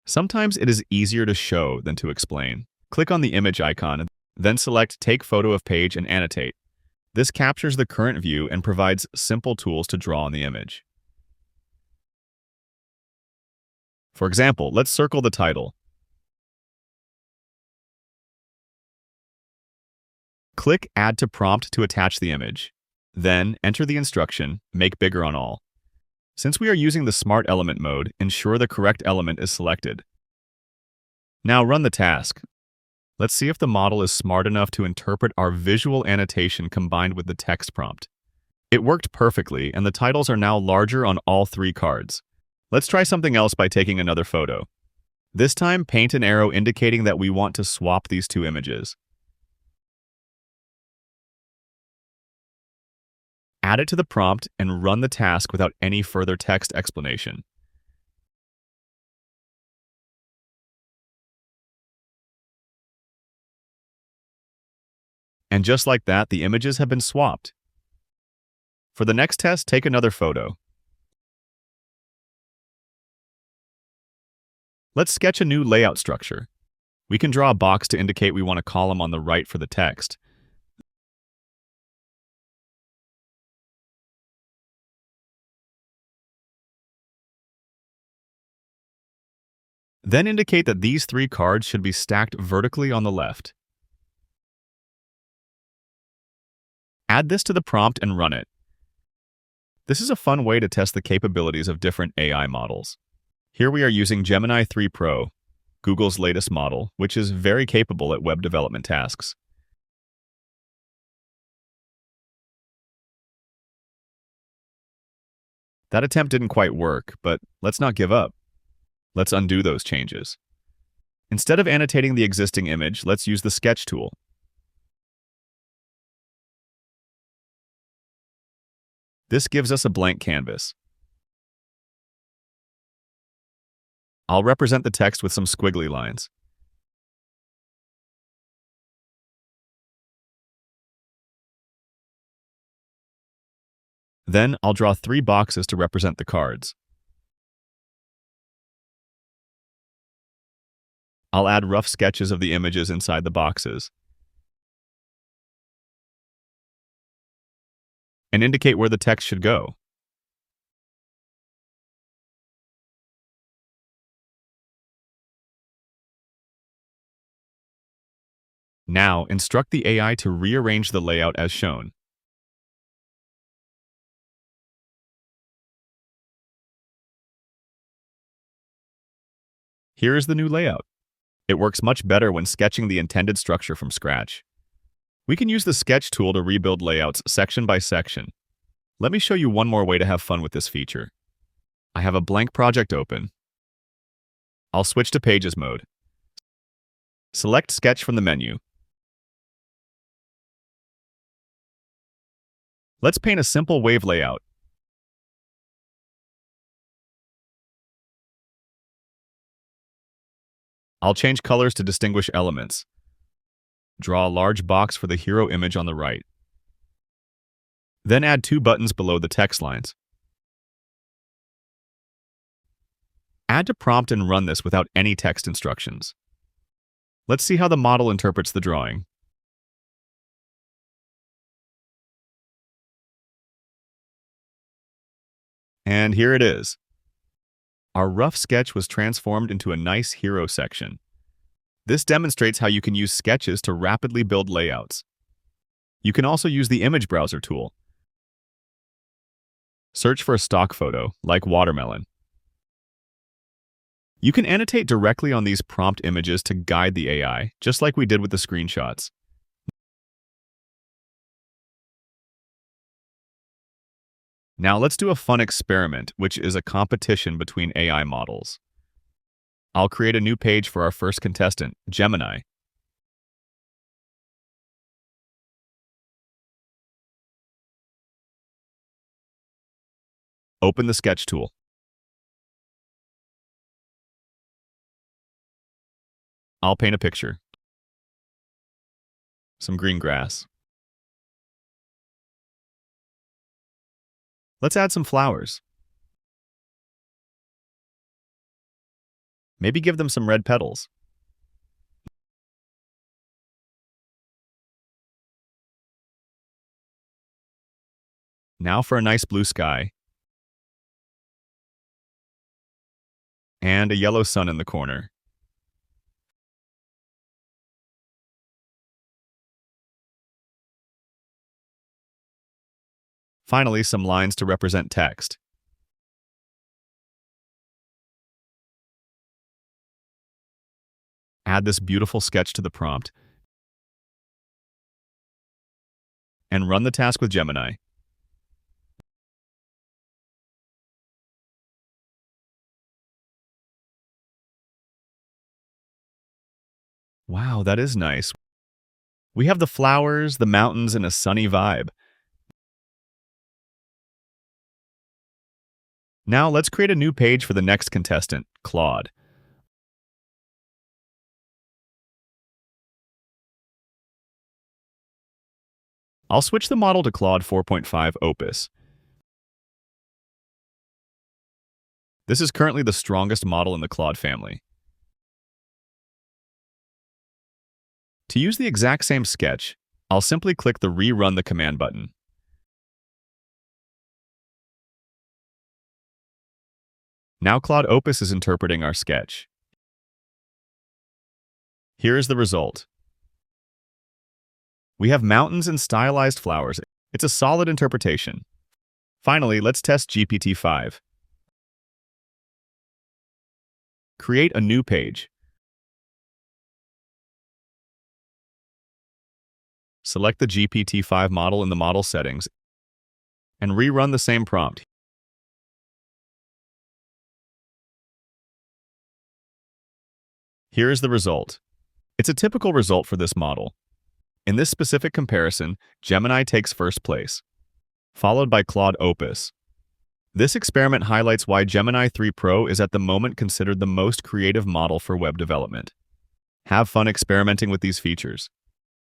Sometimes it is easier to show than to explain. Click on the image icon, then select Take Photo of Page and Annotate. This captures the current view and provides simple tools to draw on the image. For example, let's circle the title. Click Add to Prompt to attach the image. Then, enter the instruction, Make Bigger on All. Since we are using the Smart Element mode, ensure the correct element is selected. Now run the task. Let's see if the model is smart enough to interpret our visual annotation combined with the text prompt. It worked perfectly, and the titles are now larger on all 3 cards. Let's try something else by taking another photo. This time, paint an arrow indicating that we want to swap these 2 images. Add it to the prompt and run the task without any further text explanation. And just like that, the images have been swapped. For the next test, take another photo. Let's sketch a new layout structure. We can draw a box to indicate we want a column on the right for the text. Then indicate that these 3 cards should be stacked vertically on the left. Add this to the prompt and run it. This is a fun way to test the capabilities of different AI models. Here we are using Gemini 3 Pro, Google's latest model, which is very capable at web development tasks. That attempt didn't quite work, but let's not give up. Let's undo those changes. Instead of annotating the existing image, let's use the Sketch tool. This gives us a blank canvas. I'll represent the text with some squiggly lines. Then I'll draw 3 boxes to represent the cards. I'll add rough sketches of the images inside the boxes and indicate where the text should go. Now, instruct the AI to rearrange the layout as shown. Here is the new layout. It works much better when sketching the intended structure from scratch. We can use the Sketch tool to rebuild layouts section by section. Let me show you one more way to have fun with this feature. I have a blank project open. I'll switch to Pages mode. Select Sketch from the menu. Let's paint a simple wave layout. I'll change colors to distinguish elements. Draw a large box for the hero image on the right. Then add 2 buttons below the text lines. Add to prompt and run this without any text instructions. Let's see how the model interprets the drawing. And here it is. Our rough sketch was transformed into a nice hero section. This demonstrates how you can use sketches to rapidly build layouts. You can also use the image browser tool. Search for a stock photo, like watermelon. You can annotate directly on these prompt images to guide the AI, just like we did with the screenshots. Now let's do a fun experiment, which is a competition between AI models. I'll create a new page for our first contestant, Gemini. Open the Sketch tool. I'll paint a picture. Some green grass. Let's add some flowers. Maybe give them some red petals. Now for a nice blue sky. And a yellow sun in the corner. Finally, some lines to represent text. Add this beautiful sketch to the prompt and run the task with Gemini. Wow, that is nice. We have the flowers, the mountains, and a sunny vibe. Now let's create a new page for the next contestant, Claude. I'll switch the model to Claude 4.5 Opus. This is currently the strongest model in the Claude family. To use the exact same sketch, I'll simply click the Rerun the Command button. Now Claude Opus is interpreting our sketch. Here is the result. We have mountains and stylized flowers. It's a solid interpretation. Finally, let's test GPT-5. Create a new page. Select the GPT-5 model in the model settings and rerun the same prompt. Here is the result. It's a typical result for this model. In this specific comparison, Gemini takes first place, followed by Claude Opus. This experiment highlights why Gemini 3 Pro is at the moment considered the most creative model for web development. Have fun experimenting with these features.